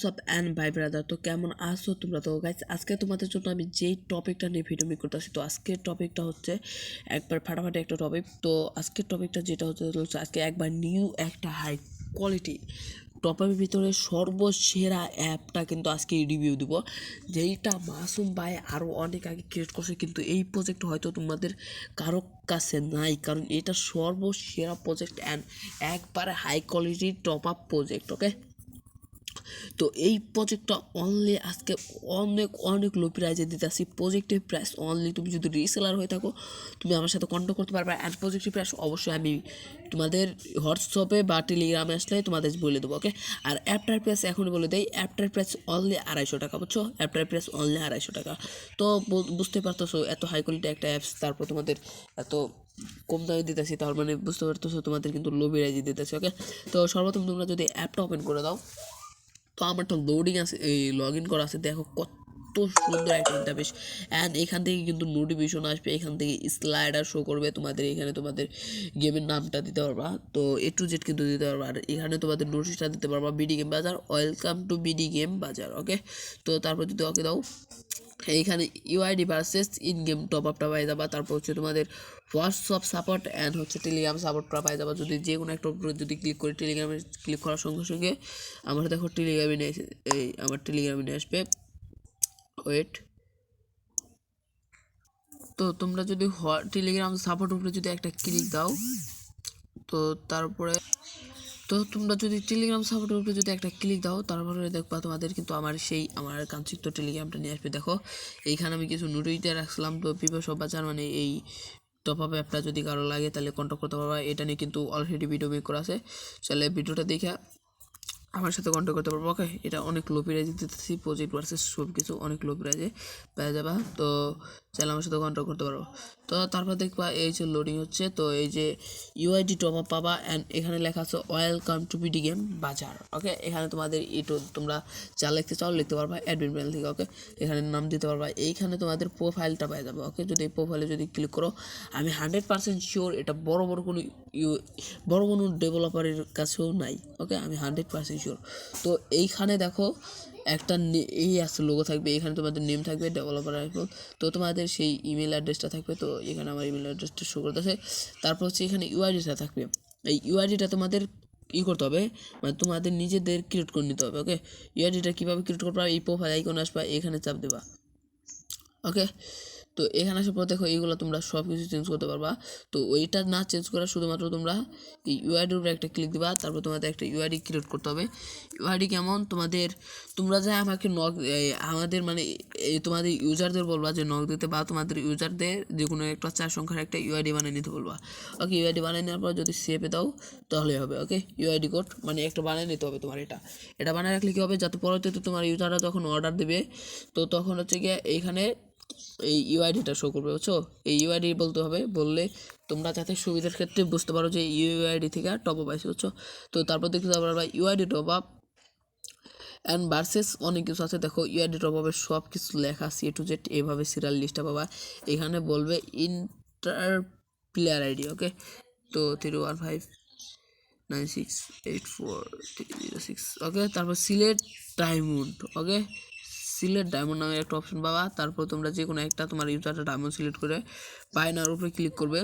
সব অ্যান্ড ভাই ব্রাদার, তো কেমন আছো তোমরা? তো গাইস, আজকে তোমাদের জন্য আমি যেই টপিকটা নিয়ে ভিডিও মেক করতেছি, তো আজকের টপিকটা হচ্ছে একবার ফাটাফাটি একটা টপিক। তো আজকের টপিকটা যেটা হচ্ছে আজকে একবার নিউ একটা হাই কোয়ালিটি টপআপের ভিতরে সর্বসেরা অ্যাপটা কিন্তু আজকে রিভিউ দিব, যেইটা মাসুম ভাই আরও অনেক আগে ক্রিয়েট করছে, কিন্তু এই প্রজেক্ট হয়তো তোমাদের কারো কাছে নাই, কারণ এটা সর্বসেরা প্রজেক্ট অ্যান্ড একবারে high quality top up project. Okay, তো এই প্রজেক্টটা অনলি আজকে অনেক অনেক লো প্রাইজে দিতেছি। পজিটিভ প্রাইস অনলি, তুমি যদি রিসেলার হয়ে থাকো তুমি আমার সাথে কন্ট্যাক্ট করতে পারবে। অ্যান্ড পজিটিভ প্রাইস অবশ্যই আমি তোমাদের হোয়াটসঅ্যাপে বা টেলিগ্রামে আসলে তোমাদের বলে দেবো। ওকে, আর অ্যাপটার প্রাইস এখনই বলে দেয়, অ্যাপটার প্রাইস অনলি 250 টাকা, বুঝছো? অ্যাপটার প্রাইস অনলি 250 টাকা। তো বুঝতে পারতেছো এত হাই কোয়ালিটি একটা অ্যাপস, তারপর তোমাদের এত কম দামে দিতেছি, তার মানে বুঝতে পারতেছো তোমাদের কিন্তু লো প্রাইজে দিতেছি। ওকে, তো সর্বপ্রথম তোমরা যদি অ্যাপটা ওপেন করে দাও, তো আমার তো লোডিং আছে, এই লগ ইন করা আছে, দেখো কত সুন্দর একটা ইন্টারফেস। অ্যান্ড এখান থেকে কিন্তু নোটিফিকেশন আসবে, এখান থেকে স্লাইডার শো করবে তোমাদের, এখানে তোমাদের গেমের নামটা দিতে পারবা, তো A to Z কিন্তু দিতে পারবা। আর এখানে তোমাদের নোটিশটা দিতে পারবা বিডি গেম বাজার, ওয়েলকাম টু বিডি গেম বাজার। ওকে, তো তারপর যদি ওকে দাও, এইখানে UID versus in game top আপটা পাই যাবা। তারপর হচ্ছে তোমাদের হোয়াটসঅ্যাপ সাপোর্ট অ্যান্ড হচ্ছে টেলিগ্রাম সাপোর্টটা পাই যাবা। যদি যে কোনো একটা উপরে যদি ক্লিক করি, টেলিগ্রামে ক্লিক করার সঙ্গে সঙ্গে আমার দেখো টেলিগ্রামে নিয়ে এই আমার টেলিগ্রামে নিয়ে আসবে। ওয়েট, তো তোমরা যদি টেলিগ্রাম সাপোর্ট উপরে যদি একটা ক্লিক দাও, তো তারপরে তোমরা যদি টেলিগ্রাম সাপোর্টের উপরে যদি একটা ক্লিক দাও, তারপরে দেখবা তোমাদের কিন্তু আমার কাঙ্ক্ষিত টেলিগ্রামটা নিয়ে আসবে। দেখো এইখানে আমি কিছু নোটিফিকেশন রাখছিলাম, তো পিপল সব বাজার মানে এই টপ আপ অ্যাপটা যদি কারো লাগে তাহলে কন্ট্যাক্ট করতে পারবা। এটা নিয়ে কিন্তু অলরেডি ভিডিও মেক করা আছে, তাহলে ভিডিওটা দেখে আমার সাথে কন্ট্যাক্ট করতে পারবো। ওকে, এটা অনেক লো প্রাইজে দিতেছি, প্রজেক্ট ভার্সেস সব কিছু অনেক লো প্রাইজে পেয়ে যাবা, তো চাইলে আমার সাথে কন্ট্যাক্ট করতে পারবো। তো তারপর দেখবা এই যে লোডিং হচ্ছে, তো এই যে ইউআইডি টপ আপ পাবা, অ্যান্ড এখানে লেখা আছে ওয়েলকাম টু বিডি গেম বাজার। ওকে, এখানে তোমাদের ইটো তোমরা যা লিখতে চাও লিখতে পারবা অ্যাডমিন প্যানেল থেকে। ওকে, এখানে নাম দিতে পারবা, এইখানে তোমাদের প্রোফাইলটা পেয়ে যাবে। ওকে, যদি এই প্রোফাইলে যদি ক্লিক করো, আমি 100% শিওর এটা বড় কোনো ডেভেলপারের কাছেও নাই। ওকে, আমি 100% শিওর। তো এইখানে দেখো একটা এই আছে লোগো থাকবে, এখানে তোমাদের নেম থাকবে ডেভেলপার আইফুল, তো তোমাদের সেই ইমেল অ্যাড্রেসটা থাকবে, তো এখানে আমার ইমেল অ্যাড্রেসটা শো করতেছে। তারপর হচ্ছে এখানে ইউআইডিটা থাকবে, এই ইউআইডিটা তোমাদের করতে হবে, মানে তোমাদের নিজেদের ক্রিয়েট করে নিতে হবে। ওকে, ইউআইডিটা কীভাবে ক্রিয়েট করবা, এই প্রোফাইল আইকন আসবা, এখানে চাপ দেবা। ওকে, তো এখানে আসার পর দেখো এইগুলো তোমরা সব কিছু চেঞ্জ করতে পারবা। তো ওইটা না চেঞ্জ করা, শুধুমাত্র তোমরা এই ইউআইডির উপরে একটা ক্লিক দিবা, তারপর তোমাদের একটা ইউআইডি ক্রিয়েট করতে হবে। ইউআইডি কেমন, তোমরা যা আমাকে আমাদের মানে তোমাদের ইউজারদের বলবা যে নক দিতে, বা তোমাদের ইউজারদের যে কোনো একটা 4 সংখ্যার একটা ইউআইডি বানিয়ে নিতে বলবা। ওকে, ইউআইডি বানিয়ে নেওয়ার পর যদি সেভে দাও তাহলে হবে। ওকে, ইউআইডি কোড মানে একটা বানিয়ে নিতে হবে তোমার, এটা বানিয়ে রাখলে কী হবে, যাতে পরবর্তীতে তোমার ইউজাররা যখন অর্ডার দেবে, তো তখন হচ্ছে গিয়ে এইখানে এই ইউআইডিটা শো করবে, বুঝছো? এই ইউআইডি বলতে হবে, বললে তোমরা যাতে সুবিধার ক্ষেত্রে বুঝতে পারো যে ইউআইডি থেকে টপ আপ আসছে, বুঝছো? তো তারপর দেখতে পারবা UID top up and versus অনেক কিছু আছে। দেখো ইউআইডি টপ আপের সব কিছু লেখা A to Z এইভাবে সিরিয়াল লিস্টটা পাবা। এখানে বলবে ইন্টার প্লেয়ার আইডি। ওকে, তো 3159684306। ওকে, তারপর সিলেক্ট ডায়মন্ড। ওকে, সিলেক্ট ডায়মন্ড নামের একটা অপশন পাবা, তারপর তোমরা যে কোনো একটা তোমার ইউজারটা ডায়মন্ড সিলেক্ট করে বাইনার উপরে ক্লিক করবে।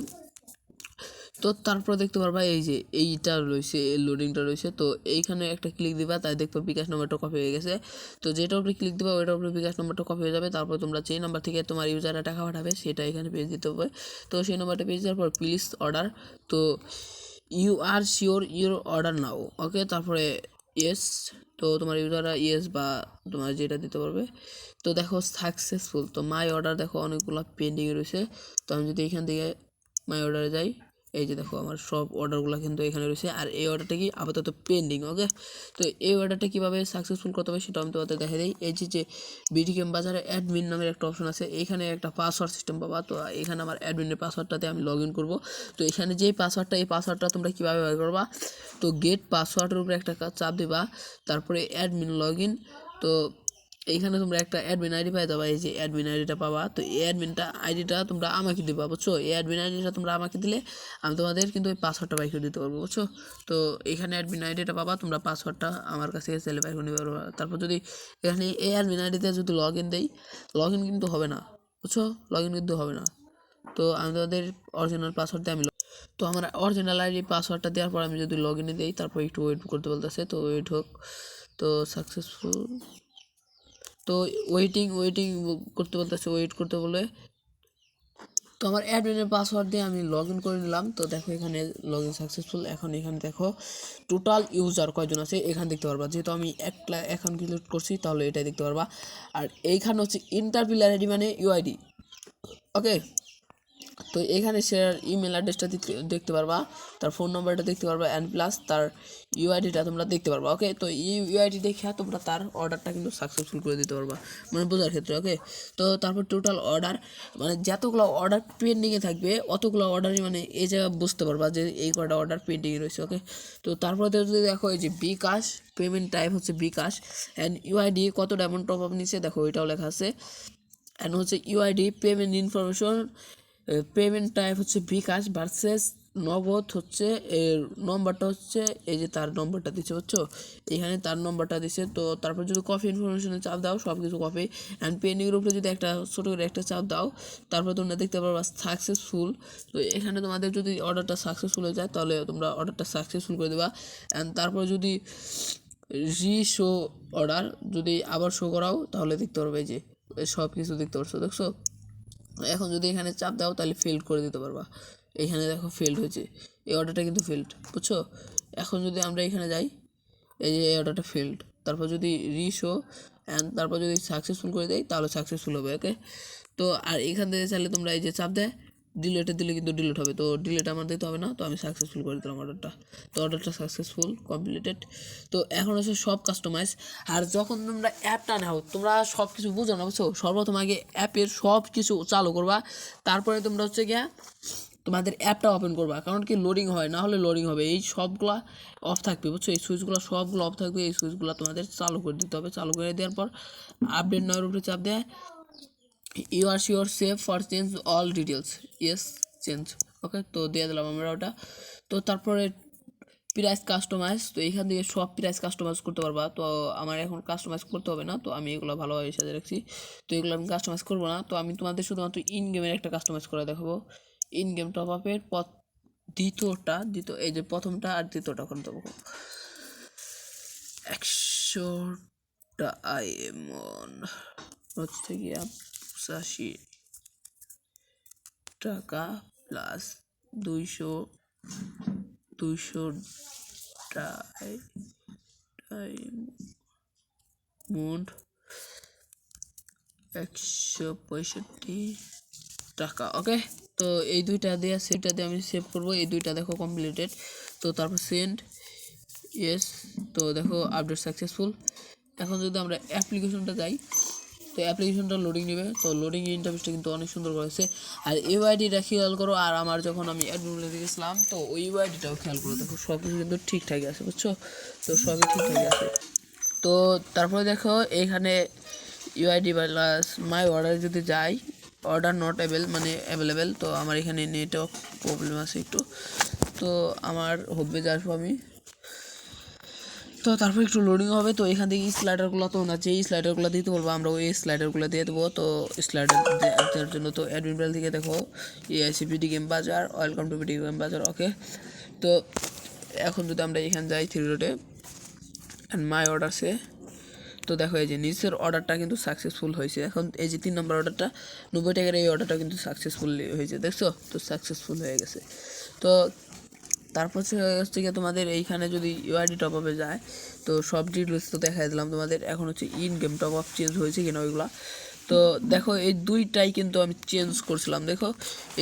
তো তারপর দেখতে পারবা এই যে এইটা রয়েছে, লোডিংটা রয়েছে, তো এইখানে একটা ক্লিক দিবা, তাই দেখবা বিকাশ নাম্বারটা কপি হয়ে গেছে। তো যেটার উপরে ক্লিক দিবা ওইটার উপরে বিকাশ নাম্বারটা কপি হয়ে যাবে। তারপর তোমরা যে নাম্বার থেকে তোমার ইউজাররা টাকা পাঠাবে সেটা এখানে পেজ দিতে হবে। তো সেই নাম্বারটা পেজ দেওয়ার পর প্লিজ অর্ডার, তো you are sure your order now. Okay, তারপরে ইয়েস, তো তোমার ইউজাররা ইয়েস বা তোমার যেটা দিতে পারবে। তো দেখো সাকসেসফুল, তো মাই অর্ডার দেখো অনেকগুলো পেন্ডিংয়ে রয়েছে। তো আমি যদি এখান থেকে মাই অর্ডারে যাই, এই যে দেখো আমার সব অর্ডারগুলো কিন্তু এখানে রয়েছে, আর এই অর্ডারটা কি আপাতত পেন্ডিং। ওকে, তো এই অর্ডারটা কীভাবে সাকসেসফুল করতে হবে সেটা আমি তোমাদের দেখা দিই। এই যে বিডি গেম বাজারে অ্যাডমিন নামের একটা অপশন আছে, এখানে একটা পাসওয়ার্ড সিস্টেম পাবা। তো এখানে আমার অ্যাডমিনের পাসওয়ার্ডটাতে আমি লগ ইন করবো। তো এখানে যেই পাসওয়ার্ডটা, এই পাসওয়ার্ডটা তোমরা কীভাবে ব্যবহার করবা, তো গেট পাসওয়ার্ডের উপরে একটা চাপ দিবা, তারপরে অ্যাডমিন লগ ইন, তো এইখানে তোমরা একটা অ্যাডমিন আইডি পাই যাবা, এই যে অ্যাডমিন আইডিটা পাবা। তো এই অ্যাডমিনটা আইডিটা তোমরা আমাকে দিবা, বুঝছো? এই অ্যাডমিন আইডিটা তোমরা আমাকে দিলে আমি তোমাদের কিন্তু ওই পাসওয়ার্ডটা বাইক দিতে পারবো, বুঝছো? তো এখানে অ্যাডমিন আইডিটা পাবা, তোমরা পাসওয়ার্ডটা আমার কাছে চাইলে বাইক নিতে পারবা। তারপর যদি এখানে এই অ্যাডমিন আইডিতে যদি লগ ইন দেই, লগ ইন কিন্তু হবে না, বুঝছো? লগ ইন কিন্তু হবে না। তো আমি তোমাদের অরিজিনাল পাসওয়ার্ড দিয়ে তো আমার অরিজিনাল আইডি পাসওয়ার্ডটা দেওয়ার পর আমি যদি লগ ইনে দিই, তারপর একটু ওয়েট করতে বলতেছে, তো ওয়েট হোক। তো সাকসেসফুল, তো ওয়েটিং করতে বলতেছে, ওয়েট করতে বলে। তো আমার অ্যাডমিনের পাসওয়ার্ড দিয়ে আমি লগ ইন করে নিলাম। তো দেখো এখানে লগ ইন সাকসেসফুল। এখন এখানে দেখো টোটাল ইউজার কয়জন আছে এখানে দেখতে পারবা, যেহেতু আমি একটা অ্যাকাউন্ট ক্রিয়েট করছি তাহলে এটাই দেখতে পারবা। আর এইখানে হচ্ছে ইন্টার প্লেয়ার আইডি মানে ইউআইডি, ওকে। তো এখানে শেয়ার ইমেল অ্যাড্রেসটা দেখতে পারবা, তার ফোন নাম্বারটা দেখতে পারবা, অ্যান্ড প্লাস তার ইউআইডিটা তোমরা দেখতে পারবা, ওকে। তো এই ইউআইডি দেখে তোমরা তার অর্ডারটা কিন্তু সাকসেসফুল করে দিতে পারবা, মানে বোঝার ক্ষেত্রে, ওকে। তো তারপর টোটাল অর্ডার, মানে যতগুলো অর্ডার পেন্ডিংয়ে থাকবে অতগুলো অর্ডারই মানে এই জায়গায় বুঝতে পারবা যে এই কটা অর্ডার পেন্ডিংয়ে রয়েছে, ওকে। তো তারপরে যদি দেখো এই যে বিকাশ, পেমেন্ট টাইপ হচ্ছে বিকাশ, অ্যান্ড ইউআইডি কত ডায়মন্ড টপ আপ নিচ্ছে দেখো এটাও লেখা আছে, অ্যান্ড হচ্ছে UID payment information, payment type হচ্ছে বিকাশ ভার্সেস নগদ হচ্ছে এর নম্বরটা হচ্ছে এই যে তার নম্বরটা দিচ্ছে, বুঝছো? এখানে তার নম্বরটা দিচ্ছে। তো তারপর যদি কপি ইনফরমেশনে চাপ দাও সব কিছু কপি, অ্যান্ড পেন্ডিংয়ের উপরে যদি একটা ছোটো করে একটা চাপ দাও, তারপর তোমরা দেখতে পারবা সাকসেসফুল। তো এখানে তোমাদের যদি অর্ডারটা সাকসেসফুল হয়ে যায় তাহলে তোমরা অর্ডারটা সাকসেসফুল করে দেবা। অ্যান্ড তারপর যদি শো অর্ডার যদি আবার শো করাও তাহলে দেখতে পারবে যে সব কিছু দেখতে পারছো, দেখছো? এখন যদি এখানে চাপ দাও তাহলে ফেল্ড করে দিতে পারবা। এখানে দেখো ফেল্ড হয়েছে, এই অর্ডারটা কিন্তু ফেল্ড, বুঝছো? এখন যদি আমরা এখানে যাই, এই যে এই অর্ডারটা ফেল্ড, তারপর যদি রিশো অ্যান্ড তারপর যদি সাকসেসফুল করে দেয় তাহলে সাকসেসফুল হবে, ওকে। তো আর এখান থেকে চাইলে তোমরা এই যে চাপ দেয় ডিলেটে দিলে কিন্তু ডিলেট হবে, তো ডিলেট আমার দিতে হবে না। তো আমি সাকসেসফুল করে দিলাম অর্ডারটা, তো অর্ডারটা সাকসেসফুল কমপ্লিটেড। তো এখন হচ্ছে সব কাস্টমাইজ। আর যখন তোমরা অ্যাপটা নাও তোমরা সব কিছু বুঝো না, বুঝছো? সর্বপ্রথম আগে অ্যাপের সব কিছু চালু করবা, তারপরে তোমরা হচ্ছে গিয়া তোমাদের অ্যাপটা ওপেন করবা, কারণ কি লোডিং হয় না হলে লোডিং হবে, এই সবগুলা অফ থাকবে, বুঝছো? এই সুইচগুলো সবগুলো অফ থাকবে, এই সুইচগুলো তোমাদের চালু করে দিতে হবে। চালু করে দেওয়ার পর আপডেট নেওয়ার উপরে চাপ দেয়, you are sure save for change all details, yes change, okay. তো দিয়ে দিলাম আমরা ওটা। তো তারপরে প্রাইস কাস্টমাইজ, তো এখান থেকে সব প্রাইস কাস্টমাইজ করতে পারবা। তো আমার এখন কাস্টমাইজ করতে হবে না, তো আমি এগুলো ভালোভাবে সাজিয়ে রাখছি। তো এগুলো আমি কাস্টমাইজ করবো না, তো আমি তোমাদের শুধুমাত্র ইন গেমের একটা কাস্টমাইজ করে দেখাবো। ইন গেম টপ আপের দ্বিতীয় এই যে প্রথমটা আর দ্বিতীয়টা করে দেবো। 100টা আইএমন হচ্ছে গিয়া 85 টাকা প্লাস 200 ডায়মন্ড 165 টাকা, ওকে। তো এই দুইটা দিয়ে সেটা দিয়ে আমি সেভ করবো, এই দুইটা দেখো কমপ্লিটেড। তো তারপর সেন্ড, ইয়েস। তো দেখো আপডেট সাকসেসফুল। এখন যদি আমরা অ্যাপ্লিকেশনটা যাই, তো অ্যাপ্লিকেশনটা লোডিং নেবে, তো লোডিং ইন্টারফেসটা কিন্তু অনেক সুন্দর করেছে। আর ইউআইডিটা খেয়াল করো, আর আমার যখন আমি অ্যাডমিনে গেছিলাম তো ওই ইউআইডিটাও খেয়াল করো, দেখো সব কিছু কিন্তু ঠিকঠাকই আছে, বুঝছো? তো সবই ঠিকঠাকই আছে। তো তারপরে দেখো এইখানে ইউআইডি প্লাস মাই অর্ডার যদি যাই, অর্ডার নট মানে অ্যাভেলেবেল। তো আমার এখানে নেটওয়ার্ক প্রবলেম আছে একটু, তো আমার হবে যে আসবো আমি। তো তারপর একটু লোডিং হবে, তো এখান থেকে স্লাইডারগুলো তো না, যেই স্লাইডারগুলো দিতে বলবো আমরা ওই স্লাইডারগুলো দিয়ে দেবো। তো স্লাইডার দেওয়ার জন্য তো অ্যাডমিন প্যানেল থেকে দেখো এআইসিপিডি গেম বাজার, ওয়েলকাম টু পিডি গেম বাজার, ওকে। তো এখন যদি আমরা এখানে যাই 3 ডটে অ্যান্ড মাই অর্ডারসে, তো দেখো এই যে নিচের অর্ডারটা কিন্তু সাকসেসফুল হয়েছে। এখন এই যে 3 নম্বর অর্ডারটা 90 টাকার এই অর্ডারটা কিন্তু সাকসেসফুল হয়েছে, দেখছো? তো সাকসেসফুল হয়ে গেছে। তো তারপর হচ্ছে গিয়ে তোমাদের এইখানে যদি ইউআইডি টপ আপে যায়, তো সব ডিটেলস তো দেখাই দিলাম তোমাদের। এখন হচ্ছে in game top up change হয়েছে কিনা ওইগুলা, তো দেখো এই দুইটাই কিন্তু আমি চেঞ্জ করছিলাম, দেখো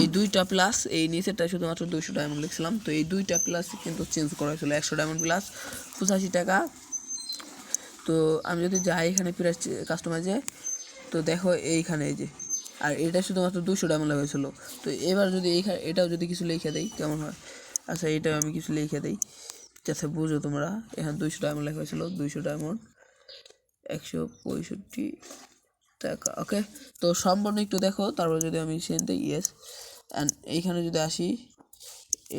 এই দুইটা প্লাস এই নিচেরটা শুধুমাত্র 200 ডায়মন্ড লিখছিলাম, তো এই দুইটা প্লাস কিন্তু চেঞ্জ করা হয়েছিল 100 ডায়মন্ড প্লাস 85 টাকা। তো আমি যদি যাই এখানে প্রাইস কাস্টমাইজে, তো দেখো এইখানে এই যে, আর এটা শুধুমাত্র 200 ডায়মন্ড লেখা হয়েছিল। তো এবার যদি এইখানে এটাও যদি কিছু লিখে দেই কেমন হয়? আচ্ছা এটাও আমি কিছু লিখে দিই যাতে বুঝো তোমরা। এখানে 200 ডায়মন্ড লেখা হয়েছিল, 200 ডায়মন্ড 165 টাকা। ওকে, তো সম্পূর্ণ একটু দেখো, তারপর যদি আমি সেন্ড দিই ইয়েস, অ্যান্ড এইখানে যদি আসি,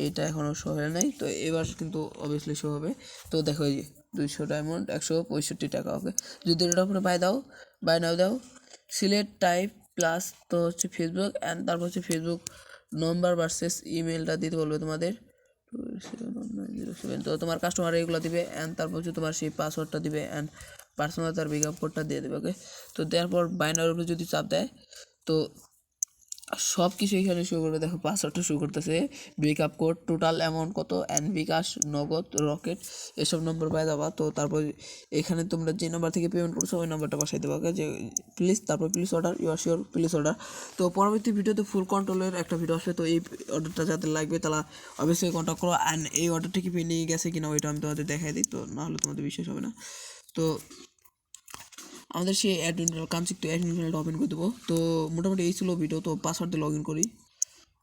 এটা এখনও শো হয় নাই, তো এবার কিন্তু অবভিয়াসলি শো হবে। তো দেখো এই যে 200 ডায়মন্ড 165 টাকা। ওকে, যদি এটার উপরে বাই নাও দাও, সিলেক্ট টাইপ প্লাস তো হচ্ছে ফেসবুক, অ্যান্ড তারপর হচ্ছে ফেসবুক নম্বর ভার্সেস ইমেলটা দিতে বলবে তোমাদের 27907। তো তোমার কাস্টমার এগুলো দিবে, অ্যান্ড তারপর হচ্ছে তোমার সেই পাসওয়ার্ডটা দিবে, অ্যান্ড পার্সোনাল তার পিকআপ কোডটা দিয়ে দেবে। ওকে, তো দেওয়ার পর বাইনার উপরে যদি চাপ দেয়, তো সব কিছু এখানে শো করবে। দেখো পাসওয়ার্ডটা শো করতেছে, ব্রেকআপ কোড, টোটাল অ্যামাউন্ট কত, অ্যান্ড বিকাশ, নগদ, রকেট, এসব নম্বর পাই যাবা। তো তারপর এখানে তোমরা যে নাম্বার থেকে পেমেন্ট করছো ওই নাম্বারটা বসাই দেবো। ওকে, যে প্লিজ, তারপর please order, you are sure, please order. তো পরবর্তী ভিডিওতে ফুল কন্ট্রোলের একটা ভিডিও আসবে। তো এই অর্ডারটা যাদের লাগবে তারা অবশ্যই কন্ট্যাক্ট করো, অ্যান্ড এই অর্ডারটা কি পেয়ে নিয়ে গেছে কিনা ওইটা আমি তোমাদের দেখাই দিই, তো নাহলে তোমাদের বিশ্বাস হবে না। তো আমাদের সেই অ্যাডমিন কাম শিখতে অ্যাডমিন প্যানেলটা ওপেন করে দেবো। তো মোটামুটি এই ছিল ভিডিও। তো পাসওয়ার্ড দিয়ে লগ ইন করি।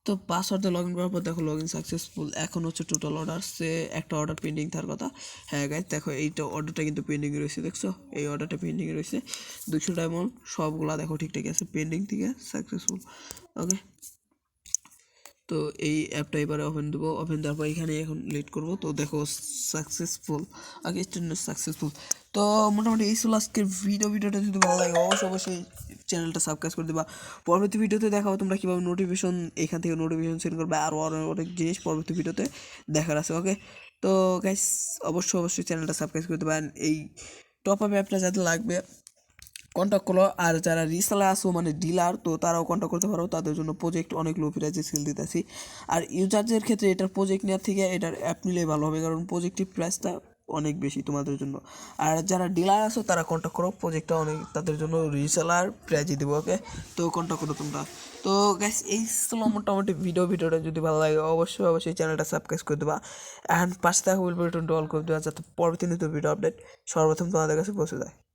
তো পাসওয়ার্ড দিয়ে লগ ইন করার পর দেখো লগ ইন সাকসেসফুল। এখন হচ্ছে টোটাল অর্ডার সে একটা অর্ডার পেন্ডিং থাকার কথা। হ্যাঁ গাইজ, দেখো এইটা অর্ডারটা কিন্তু পেন্ডিংয়ে রয়েছে, দেখছো এই অর্ডারটা পেন্ডিংয়ে রয়েছে। 200 ডায়মন্ড সবগুলা দেখো ঠিকঠাক আছে, পেন্ডিং থেকে সাকসেসফুল। ওকে, তো এই অ্যাপটা এবারে ওপেন দেবো। ওপেন দেওয়ার পর এখানে এখন লেট করবো। তো দেখো সাকসেসফুল, আগে সাকসেসফুল। তো মোটামুটি এই ছিল আজকের ভিডিওটা যদি ভালো লাগে অবশ্যই চ্যানেলটা সাবস্ক্রাইব করে দেবা। পরবর্তী ভিডিওতে দেখাবো তোমরা কীভাবে নোটিফিকেশন এখান থেকে নোটিফিকেশন সেন্ড করবে, আর অনেক জিনিস পরবর্তী ভিডিওতে দেখার আছে। ওকে, তো গাইস অবশ্যই চ্যানেলটা সাবস্ক্রাইব করে দেবা। এই টপ আপ অ্যাপটা যাদের লাগবে কন্ট্যাক্ট করো, আর যারা রিসেলার আসো মানে ডিলার, তো তারাও কন্ট্যাক্ট করতে পারো, তাদের জন্য প্রজেক্ট অনেক লো প্রাইসে সেল দিতেছি। আর ইউজারদের ক্ষেত্রে এটার প্রজেক্ট নেওয়ার থেকে এটার অ্যাপ নিলেই ভালো হবে, কারণ প্রজেক্টের প্রাইসটা অনেক বেশি তোমাদের জন্য। আর যারা ডিলার আসো তারা কন্ট্যাক্ট করো, প্রজেক্টটা অনেক তাদের জন্য রিসেলার প্রাইজে দেবো। ওকে, তো কন্ট্যাক্ট করো তোমরা। তো গ্যাস এই ছিল মোটামুটি ভিডিওটা যদি ভালো লাগে অবশ্যই চ্যানেলটা সাবস্ক্রাইব করে দেবা, অ্যান্ড পাশে থাকা বেল বাটনটা অল করে দেওয়া, যাতে পরবর্তী ভিডিও আপডেট সর্বপ্রথম তোমাদের কাছে পৌঁছে যায়।